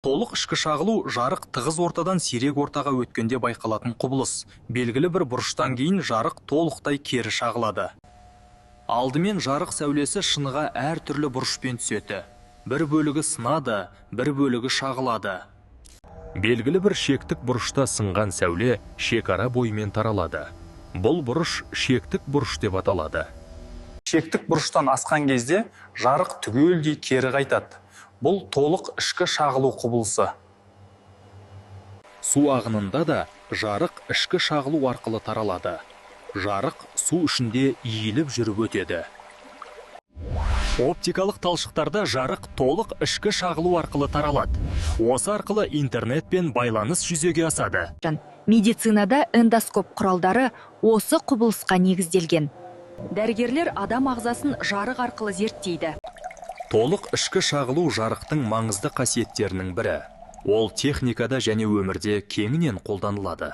Толық ішкі шағылу жарық тығыз ортадан сирек ортаға өткенде байқалатын құбылыс. Белгілі бір бұрыштан кейін жарық толықтай кері шағылады. Алдымен жарық сәулесі шыныға әр түрлі бұрышпен түседі. Бір бөлігі сынады, бір бөлігі шағылады. Белгілі бір шектік бұрышта сынған сәуле шекара бойымен таралады. Бұл бұрыш шектік бұрыш деп аталады. Шектік бұрыштан асқан кезде жарық түгелдей кері қайтады. Бұл толық ішкі шағылу құбылысы. Су ағынында да жарық ішкі шағылу арқылы таралады. Жарық су ішінде иіліп жүріп өтеді. Оптикалық талшықтарда жарық толық ішкі шағылу арқылы таралады. Осы арқылы интернетпен байланыс жүзеге асады. Медицинада эндоскоп құралдары осы құбылысқа негізделген. Дәрігерлер адам ағзасын жарық арқылы зерттейді. Толық ішкі шағылу жарықтың маңызды қасиеттерінің бірі. Ол техникада және өмірде кеңінен қолданылады.